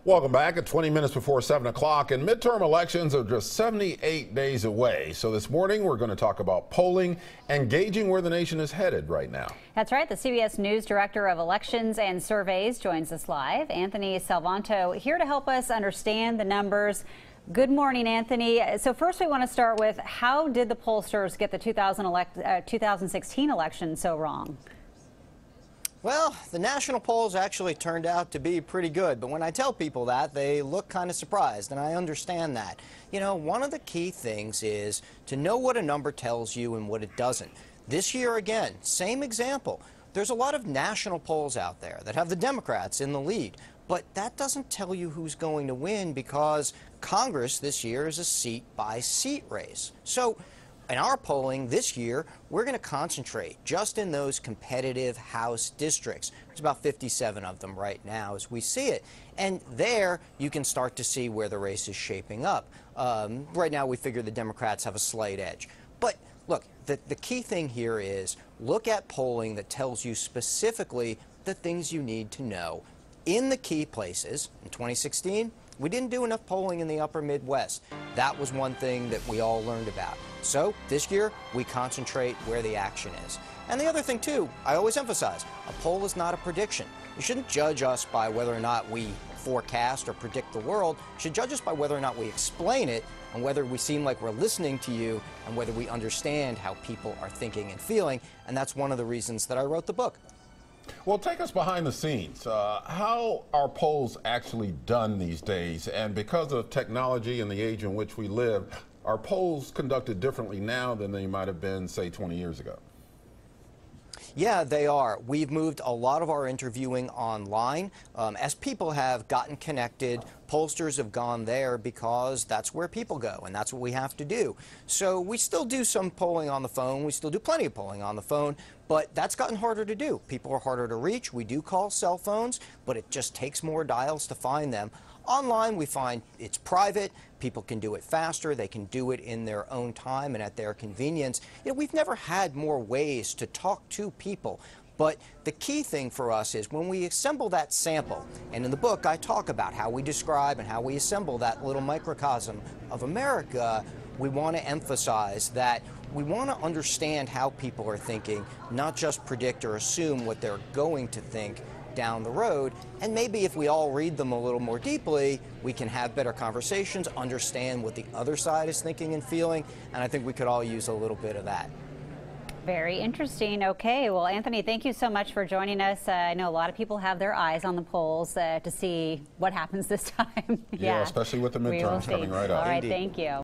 Welcome back at 20 minutes before 7 o'clock, and midterm elections are just 78 days away. So this morning we're going to talk about polling and gauging where the nation is headed right now. That's right. The CBS News Director of Elections and Surveys joins us live. Anthony Salvanto here to help us understand the numbers. Good morning, Anthony. So first we want to start with, how did the pollsters get the 2016 election so wrong? Well, the national polls actually turned out to be pretty good, but when I tell people that, they look kind of surprised, and I understand that. You know, one of the key things is to know what a number tells you and what it doesn't. This year, again, same example. There's a lot of national polls out there that have the Democrats in the lead, but that doesn't tell you who's going to win, because Congress this year is a seat-by-seat race. So in our polling this year, we're going to concentrate just in those competitive House districts. There's about 57 of them right now as we see it. And there you can start to see where the race is shaping up. Right now we figure the Democrats have a slight edge. But look, the key thing here is look at polling that tells you specifically the things you need to know. In the key places, in 2016, we didn't do enough polling in the upper Midwest. That was one thing that we all learned about. So this year, we concentrate where the action is. And the other thing, too, I always emphasize, a poll is not a prediction. You shouldn't judge us by whether or not we forecast or predict the world. You should judge us by whether or not we explain it, and whether we seem like we're listening to you, and whether we understand how people are thinking and feeling. And that's one of the reasons that I wrote the book. Well, take us behind the scenes. How are polls actually done these days? And because of technology and the age in which we live, are polls conducted differently now than they might have been, say, 20 years ago? Yeah, they are. We've moved a lot of our interviewing online. As people have gotten connected, pollsters have gone there because that's where people go, and that's what we have to do. So we still do some polling on the phone. We still do plenty of polling on the phone, but that's gotten harder to do. People are harder to reach. We do call cell phones, but it just takes more dials to find them. Online, we find it's private. People can do it faster. They can do it in their own time and at their convenience. You know, we've never had more ways to talk to people. But the key thing for us is when we assemble that sample, and in the book I talk about how we describe and how we assemble that little microcosm of America, we want to emphasize that we want to understand how people are thinking, not just predict or assume what they're going to think down the road. And maybe if we all read them a little more deeply, we can have better conversations, understand what the other side is thinking and feeling, and I think we could all use a little bit of that. Very interesting. Okay, well, Anthony, thank you so much for joining us. I know a lot of people have their eyes on the polls to see what happens this time. Yeah, especially with the midterms coming right up. All right, Indeed. thank you.